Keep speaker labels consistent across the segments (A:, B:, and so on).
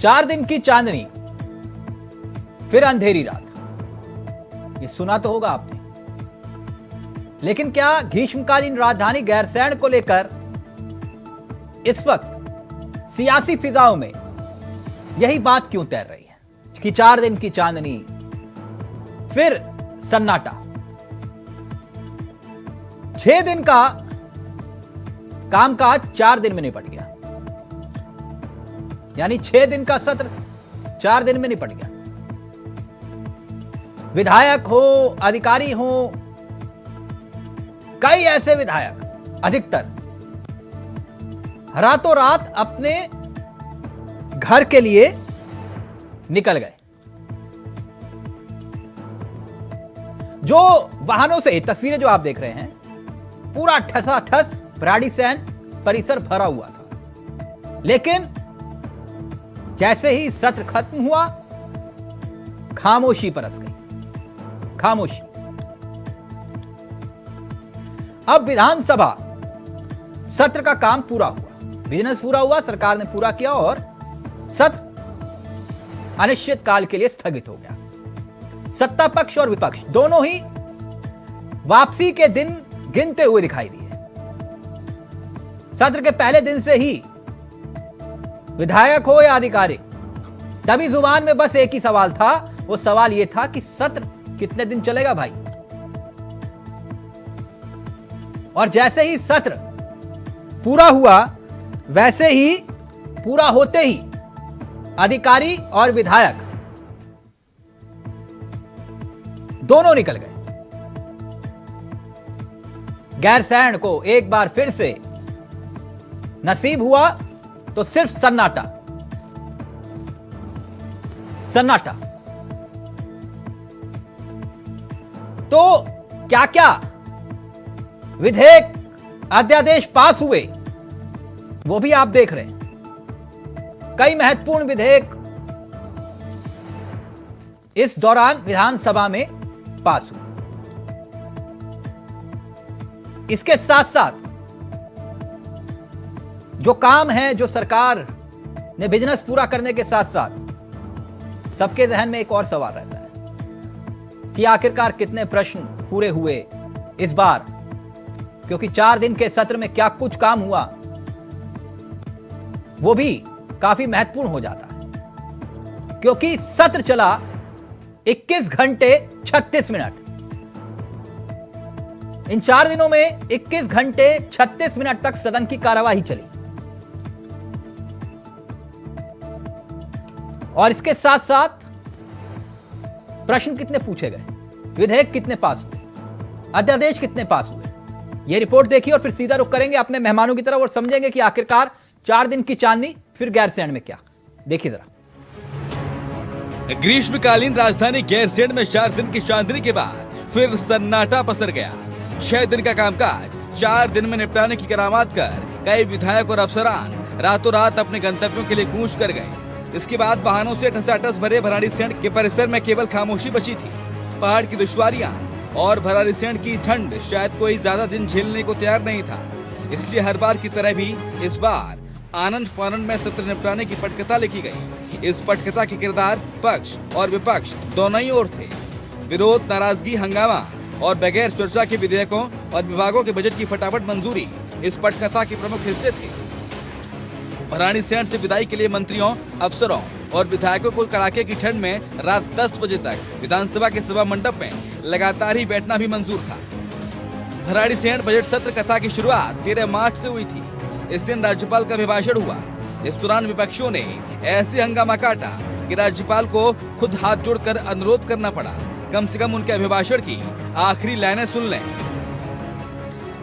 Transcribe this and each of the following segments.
A: 4 दिन की चांदनी फिर अंधेरी रात, ये सुना तो होगा आपने। लेकिन क्या ग्रीष्मकालीन राजधानी गैरसैंण को लेकर इस वक्त सियासी फिजाओं में यही बात क्यों तैर रही है कि 4 दिन की चांदनी फिर सन्नाटा? 6 दिन का कामकाज 4 दिन में निपट गया, यानी 6 दिन का सत्र 4 दिन में निपट गया। विधायक हो, अधिकारी हो, कई ऐसे विधायक अधिकतर रातों रात अपने घर के लिए निकल गए। जो वाहनों से, तस्वीरें जो आप देख रहे हैं, पूरा ठसाठस भराड़ीसैंण परिसर भरा हुआ था। लेकिन जैसे ही सत्र खत्म हुआ, खामोशी परस गई, खामोशी। अब विधानसभा सत्र का काम पूरा हुआ, बिजनेस पूरा हुआ, सरकार ने पूरा किया और सत्र अनिश्चित काल के लिए स्थगित हो गया। सत्ता पक्ष और विपक्ष दोनों ही वापसी के दिन गिनते हुए दिखाई दिए। सत्र के पहले दिन से ही विधायक हो या अधिकारी, तभी जुबान में बस एक ही सवाल था। वो सवाल यह था कि सत्र कितने दिन चलेगा भाई। और जैसे ही सत्र पूरा हुआ, वैसे ही पूरा होते ही अधिकारी और विधायक दोनों निकल गए। गैरसैंण को एक बार फिर से नसीब हुआ तो सिर्फ सन्नाटा, सन्नाटा। तो क्या क्या विधेयक, अध्यादेश पास हुए वो भी आप देख रहे हैं। कई महत्वपूर्ण विधेयक इस दौरान विधानसभा में पास हुए। इसके साथ साथ जो काम है, जो सरकार ने बिजनेस पूरा करने के साथ साथ सबके जहन में एक और सवाल रहता है कि आखिरकार कितने प्रश्न पूरे हुए इस बार, क्योंकि 4 दिन के सत्र में क्या कुछ काम हुआ वो भी काफी महत्वपूर्ण हो जाता है। क्योंकि सत्र चला 21 घंटे 36 मिनट। इन 4 दिनों में 21 घंटे 36 मिनट तक सदन की कार्यवाही चली। और इसके साथ साथ प्रश्न कितने पूछे गए, विधेयक कितने पास हुए, अध्यादेश कितने पास हुए, यह रिपोर्ट देखिए और फिर सीधा रुख करेंगे अपने मेहमानों की तरफ और समझेंगे कि आखिरकार 4 दिन की चांदनी फिर गैरसैंण में क्या। देखिए जरा।
B: ग्रीष्मकालीन राजधानी गैरसैंण में 4 दिन की चांदनी के बाद फिर सन्नाटा पसर गया। 6 दिन का कामकाज 4 दिन में निपटाने की करामात कर कई विधायक और अफसरान रातों रात अपने गंतव्यों के लिए कूच कर गए। इसके बाद वाहनों से ठसाठस भरे भराड़ीसैंण के परिसर में केवल खामोशी बची थी। पहाड़ की दुश्वारियां और भराड़ीसैंण की ठंड शायद कोई ज्यादा दिन झेलने को तैयार नहीं था। इसलिए हर बार की तरह भी इस बार आनंद फानंद में सत्र निपटाने की पटकथा लिखी गई। इस पटकथा के किरदार पक्ष और विपक्ष दोनों ही ओर थे। विरोध, नाराजगी, हंगामा और बगैर चर्चा के विधेयकों और विभागों के बजट की फटाफट मंजूरी इस पटकथा के प्रमुख हिस्से थे। भराड़ीसैंण से विदाई के लिए मंत्रियों, अफसरों और विधायकों को कड़ाके की ठंड में रात 10 बजे तक विधानसभा के सभा मंडप में लगातार ही बैठना भी मंजूर था। भराड़ीसैंण बजट सत्र कथा की शुरुआत 13 मार्च से हुई थी। इस दिन राज्यपाल का अभिभाषण हुआ। इस दौरान विपक्षियों ने ऐसे हंगामा काटा कि राज्यपाल को खुद हाथ जोड़कर अनुरोध करना पड़ा, कम से कम उनके अभिभाषण की आखिरी लाइनें सुन लें।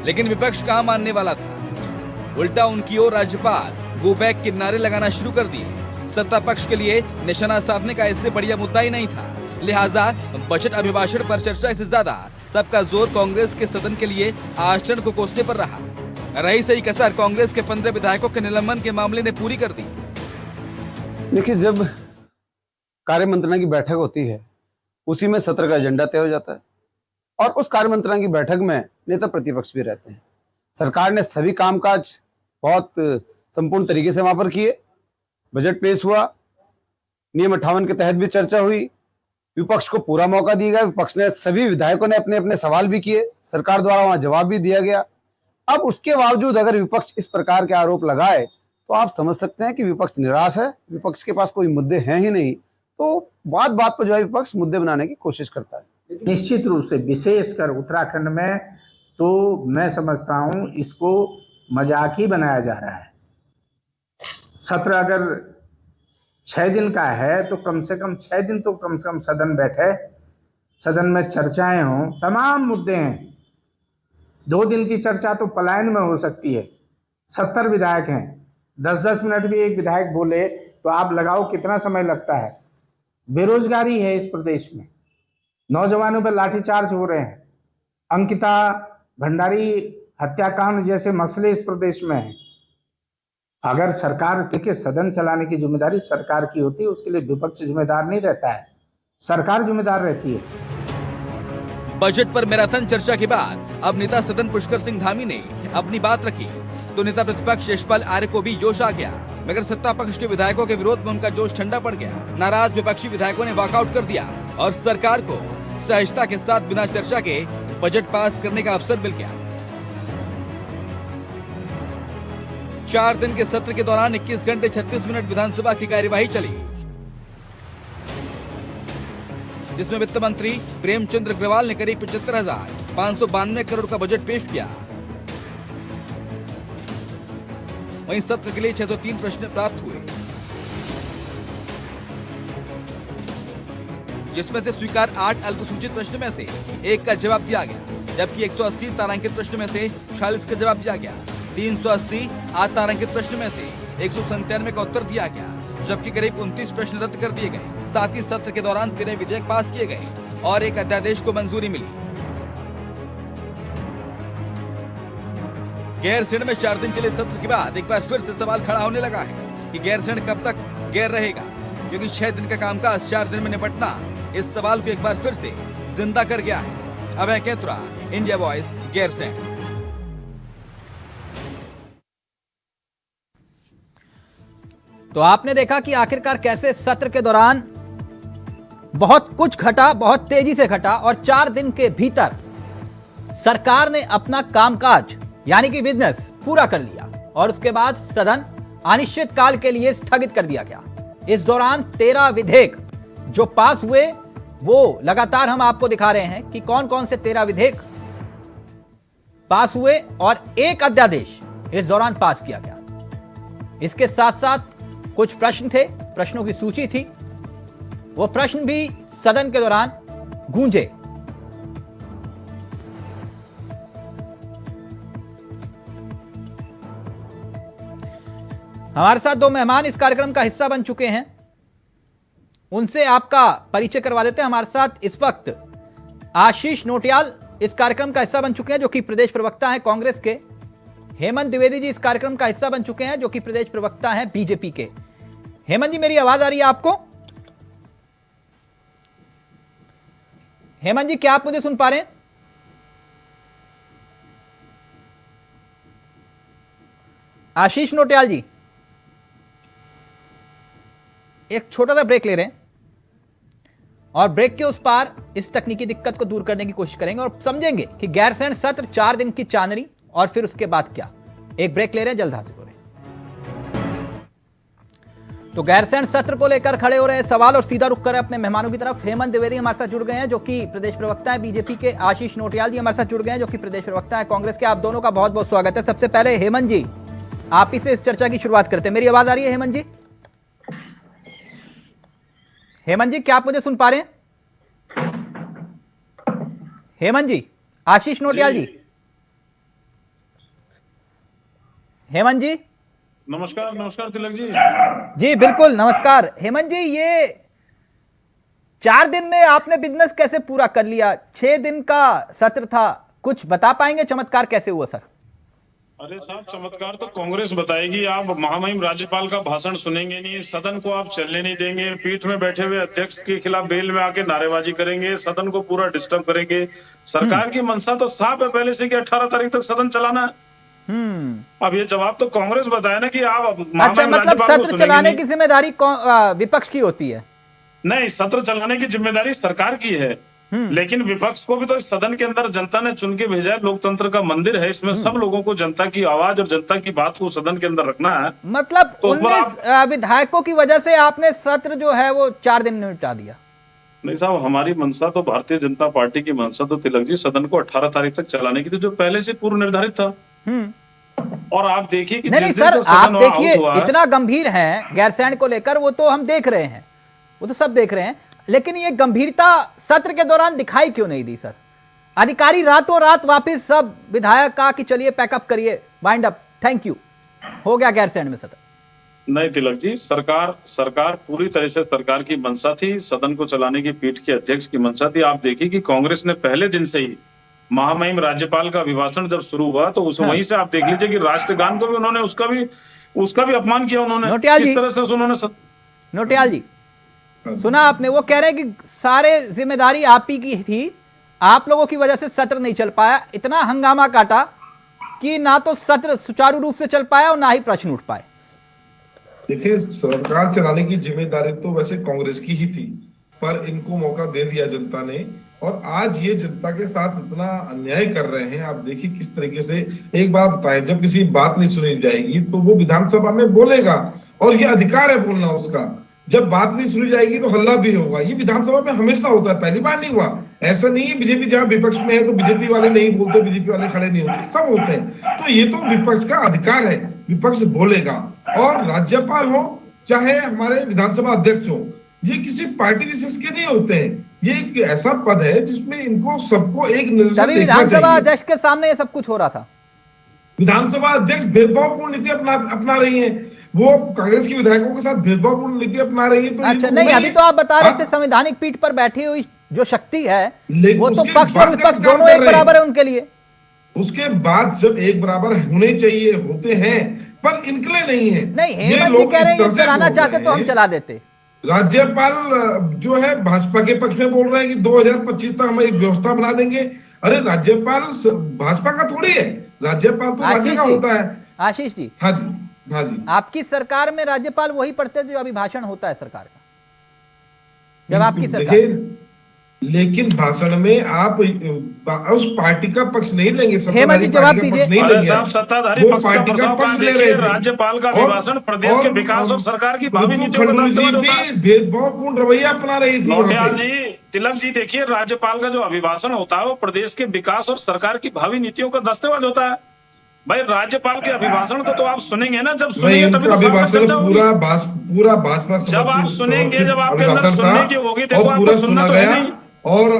B: लेकिन विपक्ष कहां मानने वाला था। उल्टा उनकी ओर राज्यपाल गो बैक के नारे लगाना शुरू कर दिए। सत्ता पक्ष के लिए निशाना साधने का इससे बढ़िया मुद्दा ही नहीं था। लिहाजा बजट अभिभाषण पर चर्चा से ज्यादा सबका जोर कांग्रेस के सदन के लिए आचरण को कोसने पर रहा। रही सही कसर कांग्रेस के 15 विधायकों के निलंबन के मामले ने पूरी कर दी।
C: देखिए, जब कार्य मंत्रणा की बैठक होती है उसी में सत्र का एजेंडा तय हो जाता है और उस कार्य मंत्रणा की बैठक में नेता प्रतिपक्ष भी रहते हैं। सरकार ने सभी कामकाज बहुत संपूर्ण तरीके से वहां पर किए। बजट पेश हुआ, नियम 58 के तहत भी चर्चा हुई, विपक्ष को पूरा मौका दिया गया, विपक्ष ने सभी विधायकों ने अपने अपने सवाल भी किए, सरकार द्वारा वहां जवाब भी दिया गया। अब उसके बावजूद अगर विपक्ष इस प्रकार के आरोप लगाए तो आप समझ सकते हैं कि विपक्ष निराश है, विपक्ष के पास कोई मुद्दे हैं ही नहीं, तो बात बात पर जो है विपक्ष मुद्दे बनाने की कोशिश करता है।
D: निश्चित रूप से विशेषकर उत्तराखंड में तो मैं समझता हूं इसको मजाक ही बनाया जा रहा है। सत्र अगर 6 दिन का है तो कम से कम 6 दिन तो कम से कम सदन बैठे, सदन में चर्चाएं हों, तमाम मुद्दे हैं। 2 दिन की चर्चा तो पलायन में हो सकती है। 70 विधायक हैं, 10-10 मिनट भी एक विधायक बोले तो आप लगाओ कितना समय लगता है। बेरोजगारी है इस प्रदेश में, नौजवानों पर लाठीचार्ज हो रहे हैं, अंकिता भंडारी हत्याकांड जैसे मसले इस प्रदेश में हैं। अगर सरकार के सदन चलाने की जिम्मेदारी सरकार की होती है, उसके लिए विपक्ष जिम्मेदार नहीं रहता है, सरकार जिम्मेदार रहती है।
B: बजट पर मैराथन चर्चा के बाद अब नेता सदन पुष्कर सिंह धामी ने अपनी बात रखी तो नेता प्रतिपक्ष यशपाल आर्य को भी जोश आ गया, मगर सत्ता पक्ष के विधायकों के विरोध में उनका जोश ठंडा पड़ गया। नाराज विपक्षी विधायकों ने वॉकआउट कर दिया और सरकार को सहजता के साथ बिना चर्चा के बजट पास करने का अवसर मिल गया। 4 दिन के सत्र के दौरान 21 घंटे 36 मिनट विधानसभा की कार्यवाही चली, जिसमें वित्त मंत्री प्रेमचंद अग्रवाल ने करीब 75,592 करोड़ का बजट पेश किया। वहीं सत्र के लिए 603 प्रश्न प्राप्त हुए, जिसमें से स्वीकार 8 अल्पसूचित प्रश्न में से 1 का जवाब दिया गया, जबकि 180 तारांकित प्रश्न में से 46 का जवाब दिया गया। 380 अतारांकित प्रश्न में से 197 का उत्तर दिया गया, जबकि करीब 29 प्रश्न रद्द कर दिए गए। साथ ही सत्र के दौरान 13 विधेयक पास किए गए और एक अध्यादेश को मंजूरी मिली। गैरसैंण में 4 दिन चले सत्र के बाद एक बार फिर से सवाल खड़ा होने लगा है कि गैरसैंण कब तक गैर रहेगा, क्योंकि 6 दिन का कामकाज 4 दिन में निपटना इस सवाल को एक बार फिर से जिंदा कर गया है। अभय केतुरा, इंडिया वॉइस, गैरसैंण।
A: तो आपने देखा कि आखिरकार कैसे सत्र के दौरान बहुत कुछ घटा, बहुत तेजी से घटा और 4 दिन के भीतर सरकार ने अपना कामकाज यानी कि बिजनेस पूरा कर लिया और उसके बाद सदन अनिश्चित काल के लिए स्थगित कर दिया गया। इस दौरान 13 विधेयक जो पास हुए वो लगातार हम आपको दिखा रहे हैं कि कौन कौन से 13 विधेयक पास हुए और एक अध्यादेश इस दौरान पास किया गया। इसके साथ साथ कुछ प्रश्न थे, प्रश्नों की सूची थी, वो प्रश्न भी सदन के दौरान गूंजे। हमारे साथ 2 मेहमान इस कार्यक्रम का हिस्सा बन चुके हैं, उनसे आपका परिचय करवा देते हैं। हमारे साथ इस वक्त आशीष नोटियाल इस कार्यक्रम का हिस्सा बन चुके हैं, जो कि प्रदेश प्रवक्ता हैं कांग्रेस के। हेमंत द्विवेदी जी इस कार्यक्रम का हिस्सा बन चुके हैं, जो कि प्रदेश प्रवक्ता हैं बीजेपी के। हेमंत जी, मेरी आवाज आ रही है आपको? हेमंत जी, क्या आप मुझे सुन पा रहे हैं? आशीष नोटियाल जी, एक छोटा सा ब्रेक ले रहे हैं और ब्रेक के उस पार इस तकनीकी दिक्कत को दूर करने की कोशिश करेंगे और समझेंगे कि गैरसैंण सत्र 4 दिन की चांदनी और फिर उसके बाद क्या। एक ब्रेक ले रहे हैं, जल्द हाजिर हो रहे हैं। तो गैरसैंण सत्र को लेकर खड़े हो रहे सवाल और सीधा रुक कर अपने मेहमानों की तरफ। हेमंत द्विवेदी हमारे साथ जुड़ गए हैं, जो कि प्रदेश प्रवक्ता है बीजेपी के। आशीष नोटियाल जी हमारे साथ जुड़ गए हैं, जो कि प्रदेश प्रवक्ता है कांग्रेस के। आप दोनों का बहुत बहुत स्वागत है। सबसे पहले हेमंत जी, आप ही से इस चर्चा की शुरुआत करते हैं। मेरी आवाज आ रही है हेमंत जी? हेमंत जी, क्या आप मुझे सुन पा रहे हैं? हेमंत जी, आशीष नोटियाल जी, हेमंत जी।
E: नमस्कार, नमस्कार तिलक जी।
A: जी बिल्कुल, नमस्कार। हेमंत जी, ये 4 दिन में आपने बिजनेस कैसे पूरा कर लिया? 6 दिन का सत्र था, कुछ बता पाएंगे चमत्कार कैसे हुआ सर?
E: अरे साहब, चमत्कार तो कांग्रेस बताएगी। आप महामहिम राज्यपाल का भाषण सुनेंगे नहीं, सदन को आप चलने नहीं देंगे, पीठ में बैठे हुए अध्यक्ष के खिलाफ बेल में आके नारेबाजी करेंगे, सदन को पूरा डिस्टर्ब करेंगे। सरकार की मंशा तो साफ है पहले से कि 18 तारीख तक सदन चलाना है। अब ये जवाब तो कांग्रेस बताया ना कि आप
A: अच्छा,
E: महामहिम
A: मतलब
E: राज्यपाल को
A: सत्र
E: सुनेंगे
A: चलाने
E: नहीं।
A: की जिम्मेदारी विपक्ष की होती है।
E: नहीं, सत्र चलाने की जिम्मेदारी सरकार की है, लेकिन विपक्ष को भी तो इस सदन के अंदर जनता ने चुन के भेजा है। लोकतंत्र का मंदिर है, इसमें सब लोगों को जनता की आवाज और जनता की बात को सदन के अंदर रखना है।
A: मतलब
E: तो उस पर
A: 19 विधायकों की वजह से आपने सत्र जो है वो 4 दिन में निपटा दिया।
E: नहीं साहब, हमारी मंशा तो भारतीय जनता पार्टी की मंशा तो तिलक जी सदन को 18 तारीख तक चलाने की थी, जो पहले से पूर्व निर्धारित था। और आप देखिए कि
A: नहीं नहीं
E: जिस दिन
A: सर,
E: से
A: आप
E: सदन वहां
A: देखिए
E: आउट हुआ है,
A: इतना गंभीर है गैरसैंण को लेकर, वो तो हम देख रहे हैं, वो तो सब देख रहे हैं, लेकिन ये गंभीरता सत्र के दौरान दिखाई क्यों नहीं दी सर? अधिकारी रातों रात वापस सब विधायक कहा कि चलिए पैकअप करिए, वाइंड अप, थैंक यू, हो गया गैरसैंण में सत्र।
E: नहीं तिलक जी, सरकार पूरी तरह से सरकार की मंशा थी, सदन को चलाने की पीठ के अध्यक्ष की मंशा थी। आप देखिए कि कांग्रेस ने पहले दिन से ही महामहिम राज्यपाल का अभिभाषण जब शुरू हुआ तो उस वहीं से आप देख लीजिए कि राष्ट्रगान को भी उन्होंने उसका भी अपमान किया उन्होंने।
A: नोटियाल जी,
E: किस तरह से उन्होंने
A: नोटियाल जी सुना आपने, वो कह रहे हैं कि सारे जिम्मेदारी आप ही की थी, आप लोगों की वजह से सत्र नहीं चल पाया, इतना हंगामा काटा कि ना तो सत्र सुचारू रूप से चल पाया और ना ही प्रश्न उठ पाए।
F: देखिए, सरकार चलाने की जिम्मेदारी तो वैसे कांग्रेस की ही थी, पर इनको मौका दे दिया जनता ने, और आज ये जनता के साथ इतना अन्याय कर रहे हैं। आप देखिए किस तरीके से, एक बात बताएं, जब किसी बात नहीं सुनी जाएगी तो वो विधानसभा में बोलेगा, और ये अधिकार है बोलना उसका। जब बात नहीं सुनी जाएगी तो हल्ला भी होगा। ये विधानसभा में हमेशा होता है, पहली बार नहीं हुआ। ऐसा नहीं है बीजेपी जहां विपक्ष में है तो बीजेपी वाले नहीं बोलते, बीजेपी वाले खड़े नहीं होते, सब होते हैं। तो ये तो विपक्ष का अधिकार है, विपक्ष बोलेगा। और राज्यपाल हो चाहे हमारे विधानसभा अध्यक्ष हो, ये किसी पार्टी विशेष के नहीं होते हैं। ये एक ऐसा पद है जिसमें इनको सबको एक नजर से देखना
A: विधानसभा
F: चाहिए।
A: अध्यक्ष के सामने ये सब कुछ हो रहा था।
F: विधानसभा अध्यक्ष भेदभावपूर्ण नीति अपना रही है, वो कांग्रेस के विधायकों के साथ भेदभावपूर्ण नीति अपना रही है। तो
A: अच्छा नहीं, अभी तो आप बता रहे थे संवैधानिक पीठ पर बैठी हुई जो शक्ति है वो तो पक्ष और विपक्ष दोनों एक बराबर है उनके लिए।
F: उसके बाद सब एक बराबर होने चाहिए, होते हैं, पर इनकले नहीं है।
A: नहीं, हेमंत जी कह रहे हैं ये चलाना चाहते तो हम चला देते।
F: राज्यपाल जो है भाजपा के पक्ष में बोल रहे हैं कि 2025 तक हम एक व्यवस्था बना देंगे। अरे राज्यपाल भाजपा का थोड़ी है, राज्यपाल तो राज्य का होता है।
A: आशीष जी,
F: हाँ जी, हाँ जी,
A: आपकी सरकार में राज्यपाल वही पढ़ते जो अभिभाषण होता है सरकार का, जब आपकी सरकार।
F: लेकिन भाषण में आप उस पार्टी का पक्ष नहीं लेंगे।
A: हेमंत जी जवाब दीजिए।
E: सत्ताधारी पक्ष का पक्ष ले रहे थे। राज्यपाल का अभिभाषण प्रदेश के विकास और सरकार की भावी नीतियों का दस्तावेज होता है।
F: भेदभावपूर्ण रवैया अपना रही थी।
E: नोटियाल जी, तिलक जी देखिए, राज्यपाल का जो अभिभाषण होता है वो प्रदेश के विकास और सरकार की भावी नीतियों का दस्तावेज होता है। भाई राज्यपाल के अभिभाषण को तो आप सुनेंगे ना, जब सुनेंगे तभी तो चर्चा होगी।
F: पूरा भाजपा
E: जब आप सुनेंगे, जब आपके अंदर सुनने की होगी तो आपको सुनना तो है नहीं।
F: और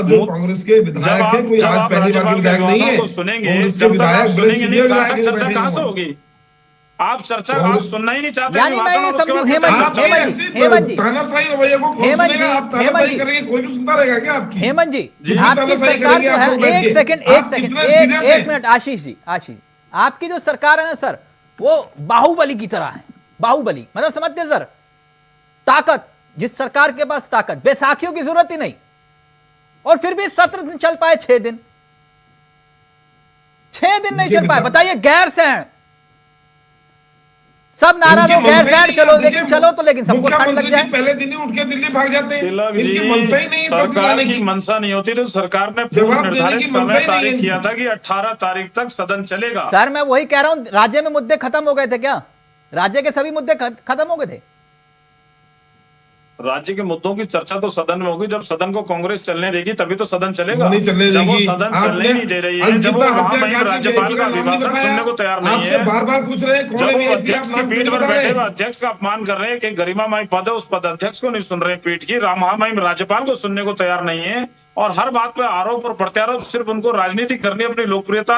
F: जो कांग्रेस के विधायक है, कोई आज पहली बार विधायक नहीं है,
E: सुनेंगे जब तक आप सुनेंगे नहीं, चर्चा कहां से होगी? आप चर्चा आप सुनना ही नहीं चाहते।
A: यानी मैं ये समझूं हेमंत जी
F: तानाशाही रवैया को कौन सुनेगा? आप तानाशाही करेंगे, कोई भी सुनता रहेगा क्या आपकी?
A: हेमंत जी आपकी सरकार जो है, एक मिनट आशीष जी, आपकी जो सरकार है ना सर, वो बाहुबली की तरह है। बाहुबली मतलब समझते सर, ताकत, जिस सरकार के पास ताकत, बैसाखियों की जरूरत ही नहीं, और फिर भी सत्र चल पाए 6 दिन, 6 दिन नहीं चल पाए। बताइए, गैरसैंण सब नाराज हो, गैरसैंण चलो, लेकिन चलो तो लेकिन सबको ठंड लग जाए।
F: पहले दिन ही उठ के दिल्ली भाग जाते हैं। इनकी मंशा ही नहीं है
E: सरकार की मंशा नहीं होती तो सरकार ने पूर्व निर्धारित समय तारीख किया था कि 18 तारीख तक सदन चलेगा।
A: सर मैं वही कह रहा हूं, राज्य में मुद्दे खत्म हो गए थे क्या? राज्य के सभी मुद्दे खत्म हो गए थे।
E: राज्य के मुद्दों की चर्चा तो सदन में होगी। जब सदन को कांग्रेस चलने देगी तभी तो सदन चलेगा।
F: नहीं चलने
E: जब वो
F: देगी।
E: सदन चलने नहीं दे रही है, जब वो महामहिम राज्यपाल का अभिभाषण सुनने को तैयार नहीं है,
F: बार-बार पूछ रहे हैं,
E: जब वो अध्यक्ष की पीठ पर बैठे हुए अध्यक्ष का अपमान कर रहे हैं कि गरिमामय पद है, उस पद अध्यक्ष को नहीं सुन रहे पीठ की, महामहिम राज्यपाल को सुनने को तैयार नहीं है, और हर बात पे आरोप और प्रत्यारोप, सिर्फ उनको राजनीति करनी, अपनी लोकप्रियता,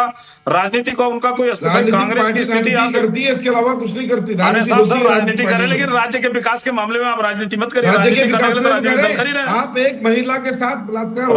E: राजनीति को उनका कोई कांग्रेस की स्थिति
F: करती है, इसके अलावा कुछ नहीं करती।
E: राजनीति करे, लेकिन राज्य के विकास के मामले में आप राजनीति मत करिए।
F: आप एक महिला के साथ बलात्कार हो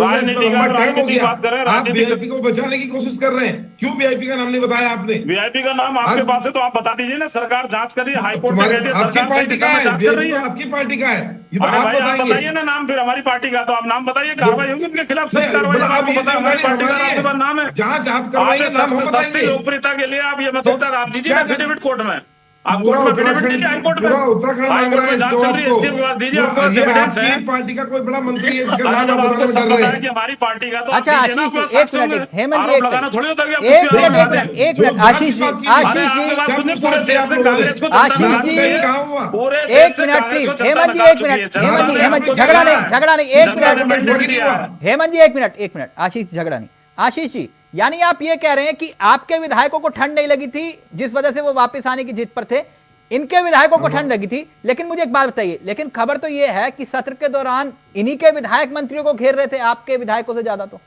F: गया, आप वीआईपी को बचाने की कोशिश कर रहे हैं। क्यों वीआईपी का नाम नहीं बताया आपने?
E: वीआईपी का नाम आपके
F: आज-
E: पास है तो आप बता दीजिए ना, सरकार जांच कर रही है, हाईकोर्ट ने
F: तुम्हारे
E: कह दिया
F: आपकी
E: सरकार सही
F: पार्टी का
E: दिशा में
F: है,
E: जांच कर रही
F: वीआईपी
E: है।
F: तो आपकी पार्टी का है, ये तो
E: अरे
F: आप
E: भाई आप
F: बताएंगे।
E: बताइए ना नाम, फिर हमारी पार्टी का तो आप नाम बताइए, कार्रवाई होगी उनके खिलाफ, सही
F: नहीं,
E: कार्रवाई
F: मतलब
E: होगी,
F: आप
E: आपको
F: ये
E: पता है हमारी
F: जिम्मेदारी
E: पार्टी का
F: हमारी
E: आपके पास नाम है,
F: जांच आप
E: आप
F: करवाइए,
E: ये
F: नाम हम
E: सस्ती
F: बताएंगे।
E: लोकप्रियता के लिए आप ये मत
F: तो
E: आप दीजिए
F: क्या
E: ना एफिडेविट कोर्ट में, आप
F: पूरा
E: कोर्ट में एफिडेविट
F: उत्तराखंड
E: दीजिए, हाईकोर्ट में,
F: पूरा उत्तराखंड मांग
E: हाईकोर्ट
F: रहा
E: में
F: है इस
E: जांच चल रही है,
F: जवाब
E: एसटी के पास दीजिए, आपके
F: को।
E: पास
F: ये
E: एविडेंस है।
F: आपकी पार्टी का कोई बड़ा मंत्री है जिसका
E: अरे
F: नाम
E: जब
F: आप
E: आपको
F: बताने में
E: सब
F: डर
E: पता
F: रहे
E: है कि
F: हैं।
E: हमारी पार्टी का तो
A: अच्छा
E: आप दीजिए ना,
A: आशीष जी,
E: आपके पास
A: एक
E: साक्ष्य
A: मिनट,
E: होंगे।
A: हेमंत जी,
E: आरोप
A: एक
E: लगाना
A: सेकंड,
E: थोड़ी होता है कि आप
A: एक
E: कुछ भी
A: मिनट,
E: आरोप
A: एक
E: लगा
A: मिनट,
E: दें।
A: एक मिनट, आशीष जी,
E: अरे
A: आशीष
E: आपके
A: जी,
E: पास
F: क्या
E: सुनिए,
F: पूछताछ
E: पूरे
F: की
E: देश
F: आप
E: से
F: लोगों ने?
E: कांग्रेस को जनता
A: आशीष
E: नकार
A: जी,
E: दी है,
F: कहाँ हुआ?
E: पूरे देश
A: एक
E: से
A: मिनट
E: कांग्रेस को
A: प्लीज,
E: जनता
A: हेमंत जी,
E: नकार
A: एक
E: चुकी है,
A: मिनट,
E: जनता
A: हेमंत जी,
E: ने
A: हेमंत जी,
E: आपको
A: झगड़ा
E: जिताया
A: नहीं,
E: है।
A: झगड़ा नहीं, एक
E: जनता ने
A: मिनट,
E: मैंडेट
F: नहीं
E: दिया
F: हुआ।
E: है।
A: हेमंत जी, एक मिनट, आशीष झगड़ा नहीं, आशीष जी, यानी आप ये कह रहे हैं कि आपके विधायकों को ठंड नहीं लगी थी जिस वजह से वो वापस आने की जिद पर थे, इनके विधायकों को ठंड लगी थी। लेकिन मुझे एक बात बताइए, लेकिन खबर तो ये है कि सत्र के दौरान इन्हीं के विधायक मंत्रियों को घेर रहे थे, आपके विधायकों से ज्यादा। तो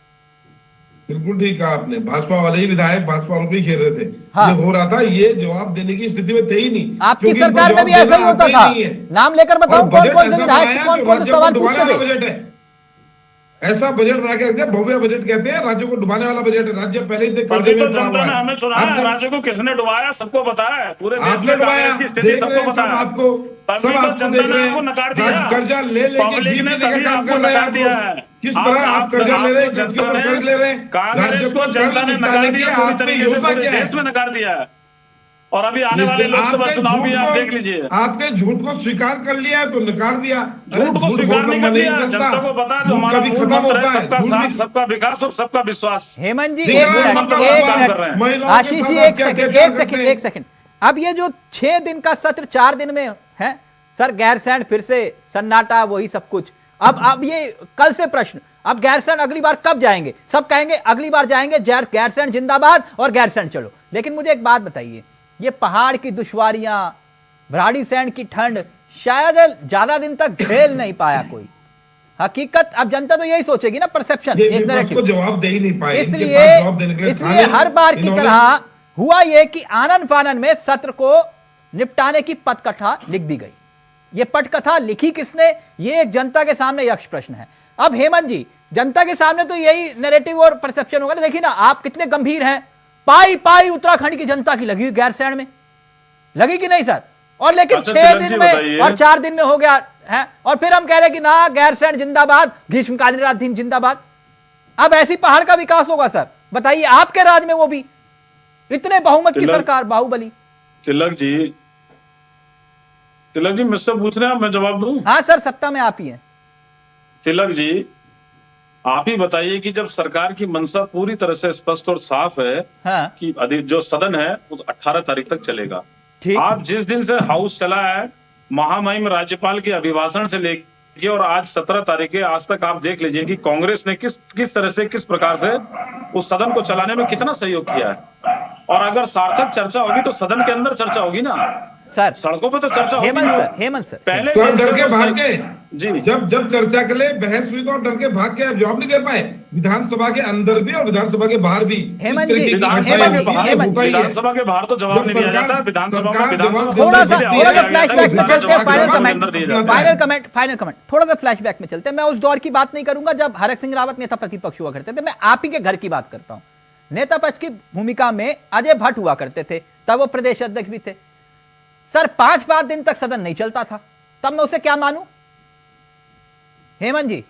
F: बिल्कुल ठीक कहा आपने, भाजपा वाले ही विधायक भाजपा वालों को ही घेर रहे थे।
A: हाँ।
F: ये हो रहा था, ये जवाब देने की स्थिति में थे ही नहीं,
A: आपकी
F: क्योंकि इनको
A: सरकार में
F: जवाब
A: भी ऐसा ही
F: देना
A: होता
F: आता
A: था।
F: नहीं है।
A: नाम लेकर बताऊं
F: और
A: कौन
F: बजट
A: कौन से
F: ऐसा
A: विधायक
F: बनाया
A: कौन
F: जो
A: कौन से
F: राज्यों
A: सवाल
F: को डुबाने
A: पूछते
F: वाला
A: थे।
F: बजट है। ऐसा बजट बना के रख दिया, भव्य बजट कहते हैं, राज्यों को डुबाने वाला बजट है। राज्य पहले ही
E: पर
F: कर्जे
E: भी
F: में
E: तो
F: पड़ा
E: जनता
F: हुआ
E: ने
F: है।
E: हमें चुना है,
F: आपने
E: राज्य को किसने डुबाया सबको पता है, पूरे देश
F: आपने
E: में
F: डुबाया,
E: कांग्रेस की स्थिति
F: देख रहे
E: सबको
F: हैं
E: पता
F: सब
E: है,
F: आपको,
E: तभी
F: सब
E: तो
F: आपको
E: जनता
F: देख
E: ने
F: रहे
E: आपको
F: हैं।
E: नकार दिया,
F: कर्जा ले लेके
E: पब्लिक
F: घी
E: ने
F: पीने का
E: तभी
F: काम
E: आपको
F: कर रहे हैं
E: नकार
F: आप
E: दिया
F: लोग।
E: है।
F: किस तरह आप कर्जा ले रहे हैं, कर्ज के ऊपर कर्ज ले रहे हैं।
E: कांग्रेस
F: राज्य
E: को
F: को
E: जनता
F: कर्ज
E: ने
F: निपटाने
E: नकार
F: की
E: दिया, पूरी
F: आपकी
E: तरीके से
F: योजना
E: पूरे
F: क्या
E: देश
F: है?
E: में नकार दिया है। और अभी आने
F: इस
E: वाले
F: दिन
E: लोकसभा
F: आपने
E: चुनाव भी
F: झूठ
E: आप
F: को,
E: देख लीजिए,
F: आपने झूठ को स्वीकार कर लिया है तो नकार दिया। अरे
E: झूठ को
F: झूठ
E: स्वीकार
F: बहुत
E: नहीं
F: लंबा
E: कर
F: नहीं
E: लिया,
F: चलता,
E: जनता को पता है जो
F: झूठ
E: हमारा
F: कभी
E: मूल
F: खत्म
E: मंत्र है,
F: होता है।
E: सबका
F: झूठ
E: साथ,
F: भी
E: सबका विकास और सबका विश्वास।
A: हेमंत जी,
F: दिख
A: एक
F: रहा है
A: मिनट,
F: सबका
A: एक
F: काम
A: मिनट,
E: कर रहे हैं।
F: महिलाओं के
A: आशीष
F: साथ
A: जी,
F: आप
A: एक
F: क्या
A: सेकंड,
F: अत्याचार
A: एक
F: करते
A: सेकंड,
F: हैं।
A: एक सेकंड। अब ये जो 6 दिन का सत्र 4 दिन में है सर, गैरसैंण फिर से सन्नाटा, वही सब कुछ। अब ये कल से प्रश्न, अब गैरसैंण अगली बार कब जाएंगे? सब कहेंगे अगली बार जाएंगे, गैरसैंण जिंदाबाद और गैरसैंण चलो। लेकिन मुझे एक बात बताइए, ये पहाड़ की दुश्वारियां, भराड़ीसैंण की ठंड शायद ज्यादा दिन तक झेल नहीं पाया कोई। हकीकत अब जनता तो यही सोचेगी ना, परसेप्शन,
F: ये
A: एक
F: विपक्ष को
A: नैरेटिव।
F: जवाब दे ही नहीं पाए, इनके
A: इसलिए
F: पास जवाब देने के लिए था
A: इसलिए
F: नहीं।
A: हर बार की
F: इन्होंने-
A: तरह हुआ यह कि आनन फानन में सत्र को निपटाने की पटकथा लिख दी गई। यह पटकथा लिखी किसने, यह एक जनता के सामने यक्ष प्रश्न है। अब हेमंत जी, जनता के सामने तो यही नैरेटिव और परसेप्शन होगा। देखिए ना, आप कितने गंभीर हैं। पाई पाई उत्तराखंड की जनता की लगी हुई गैरसैंण में, लगी कि नहीं सर? और लेकिन
E: अच्छा,
A: 6
E: तिलक
A: दिन
E: जी
A: में
E: बताइए।
A: और 4 दिन में हो गया है, और फिर हम कह रहे हैं कि ना गैरसैंण जिंदाबाद, ग्रीष्मकालीन राजधानी जिंदाबाद। अब ऐसी पहाड़ का विकास होगा सर, बताइए, आपके राज में वो भी इतने बहुमत की
E: तिलक-
A: सरकार, बाहुबली।
E: तिलक जी मुझसे पूछ रहे हैं, मैं जवाब दूं?
A: हाँ सर, सत्ता में आप ही हैं।
E: तिलक जी, आप ही बताइए कि जब सरकार की मंशा पूरी तरह से स्पष्ट और साफ है
A: हाँ
E: कि जो सदन है वो 18 तारीख तक चलेगा।
A: ठीक।
E: आप जिस दिन से हाउस चला है, महामहिम राज्यपाल के अभिभाषण से लेके और आज 17 तारीख के आज तक आप देख लीजिए कि कांग्रेस ने किस तरह से, किस प्रकार से उस सदन को चलाने में कितना सहयोग किया है। और अगर सार्थक चर्चा होगी तो सदन के अंदर चर्चा होगी ना,
A: सर,
E: सड़कों पे तो चर्चा होगी।
A: हेमंत सर,
E: पहले
F: तो आप
E: दिन
F: डर
E: से
F: के
E: तो
F: भाग
E: सही-
F: गए।
E: जी,
F: जब चर्चा के लिए बहस हुई तो आप डर के भाग के आप जवाब नहीं दे पाए। विधानसभा के अंदर भी और विधानसभा के बाहर भी इस
A: हेमंत
F: तरीके
A: जी,
F: की
E: विधानसभा
F: घटनाएं
E: के
F: होती
E: बाहर,
F: हैं, होता ही है।
E: विधानसभा के बाहर तो जवाब
F: जब
E: नहीं दिया
F: सरकार-
E: जाता, विधानसभा में
F: सरकार
E: विधानसभा
F: जवाब
A: थोड़ा सा
F: देने
A: थोड़ा सा
F: के लिए
A: फ्लैशबैक में
F: तो
A: चलते हैं, फाइनल
F: जवाब
A: कमेंट,
F: देने के लिए
A: फाइनल कमेंट, थोड़ा सा फ्लैशबैक में चलते हैं। मैं उस दौर की बात नहीं करूंगा जब हरक सिंह रावत नेता प्रतिपक्ष हुआ करते थे, मैं आप ही के घर की बात करता हूं। नेता पक्ष की भूमिका में अजय भट्ट हुआ करते थे, तब वो प्रदेश अध्यक्ष भी थे। सर 5-5 दिन तक सदन नहीं चलता था, तब मैं उसे क्या मानूं? हेमंत जी,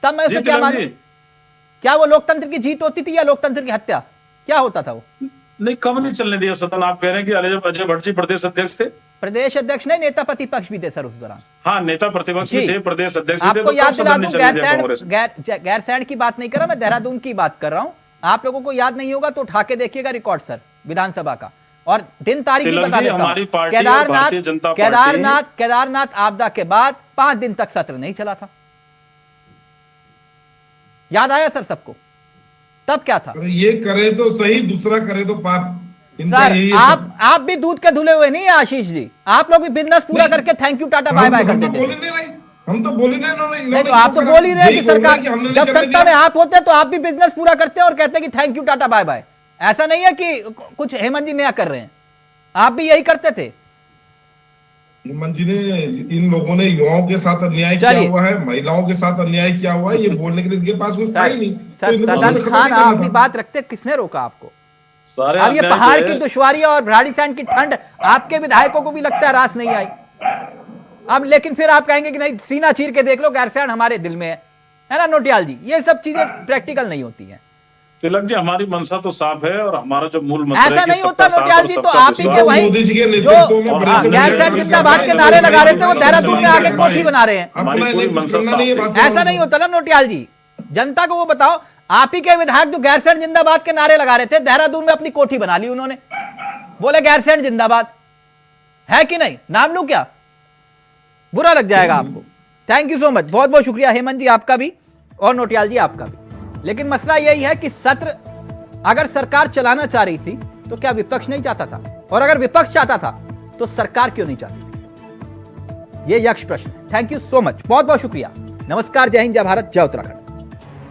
A: तब मैं उसे क्या मानूं? क्या वो लोकतंत्र की जीत होती थी या लोकतंत्र की हत्या? क्या होता था वो?
E: नहीं, कब नहीं चलने दिया सदन? आप कह रहे हैं कि अजय भट्ट जी प्रदेश अध्यक्ष थे?
A: प्रदेश अध्यक्ष नहीं, नेता प्रतिपक्ष भी थे सर उस दौरान।
E: हाँ, नेता प्रतिपक्ष भी
A: जी।
E: थे, प्रदेश अध्यक्ष भी थे,
A: आपको
E: तो
A: याद
E: कब
A: दिला
E: सदन
A: दूं,
E: नहीं चलने दिया कांग्रेस?
A: गैरसैंण की बात नहीं कर रहा मैं, देहरादून की बात कर रहा हूं। आप लोगों को याद नहीं होगा तो उठा के देखिएगा रिकॉर्ड सर, विधानसभा का, और दिन तारीख भी
E: तिलक
A: बता
E: जी,
A: देता
E: हमारी
A: हूं।
E: पार्टी और भारतीय जनता पार्टी-
A: केदारनाथ आपदा के बाद 5 दिन तक सत्र नहीं चला था। याद आया सर सबको? तब क्या था
F: अरे ये करे तो सही, दूसरा करे तो पाप। इनका
A: सर?
F: यही है
A: आप भी दूध के धुले हुए नहीं है आशीष जी। आप लोग भी बिजनेस पूरा
F: नहीं,
A: करके thank you tata bye bye कर
F: हम तो
A: देते
F: बोल ही
A: थे।
F: नहीं रहे, हम तो बोल ही नहीं रहे।
A: नहीं तो आप तो बोल ही रहे हैं कि सरकार, जब सत्ता में आप होते तो आप भी बिजनेस पूरा करते हैं और कहते हैं कि thank you tata bye bye. ऐसा नहीं है कि कुछ हेमंत जी नया कर रहे हैं, आप भी यही करते थे।
F: हेमंत जी ने, इन लोगों ने युवाओं के साथ अन्याय किया
A: चलिए।
F: हुआ है, महिलाओं के साथ अन्याय किया हुआ है, ये बोलने के लिए इनके पास कुछ था ही नहीं। तो
A: सर
F: इनको
A: सदन
F: खत्म
A: खान,
F: नहीं करना
A: आप अपनी
F: था।
A: बात रखते, किसने रोका आपको?
E: सारे
A: अब ये
E: अन्याय
A: पहाड़
E: जो
A: की
E: है,
A: दुश्वारियां और भराड़ीसैंण की ठंड आपके विधायकों को भी लगता है रास नहीं आई। अब लेकिन फिर आप कहेंगे कि नहीं, सीना चीर के देख लो, गैरसैंण हमारे दिल में है ना नोटियाल जी? ये सब चीजें प्रैक्टिकल नहीं होती हैं।
E: तिलक जी हमारी मंशा तो साफ है और हमारा जो मूल मंत्र
A: ऐसा
E: है कि
A: नहीं होता
E: सबका साथ
A: नोटियाल
E: और
A: जी, तो
E: सबका
A: आप ही के
E: विश्वास।
A: वही
F: मोदी जी के
A: जो
F: नेतृत्व में बड़े से बड़े
A: गैरसैंण
F: बड़े
A: जिंदाबाद के
F: बड़े
A: नारे
F: बड़े
A: लगा रहे थे, वो
F: बड़े
A: देहरादून में
F: बड़े
A: आके
F: बड़े
A: कोठी बना रहे हैं।
E: हमारी
F: अपना
E: पूरी
F: नहीं कुछ
E: मंशा
F: करना नहीं है,
E: साफ
F: बात
E: है।
A: ऐसा नहीं होता ना नोटियाल जी, जनता को वो बताओ। आप ही के विधायक जो गैरसैंण जिंदाबाद के नारे लगा रहे थे, देहरादून में अपनी कोठी बना ली उन्होंने, बोले गैरसैंण जिंदाबाद, है कि नहीं? नाम लूं क्या? बुरा लग जाएगा आपको। थैंक यू सो मच, बहुत बहुत शुक्रिया हेमंत जी आपका भी और नोटियाल जी आपका भी। लेकिन मसला यही है कि सत्र अगर सरकार चलाना चाह रही थी तो क्या विपक्ष नहीं चाहता था? और अगर विपक्ष चाहता था तो सरकार क्यों नहीं चाहती थी? ये यक्ष प्रश्न है। थैंक यू सो मच, बहुत बहुत शुक्रिया। नमस्कार, जय हिंद, जय भारत, जय उत्तराखंड।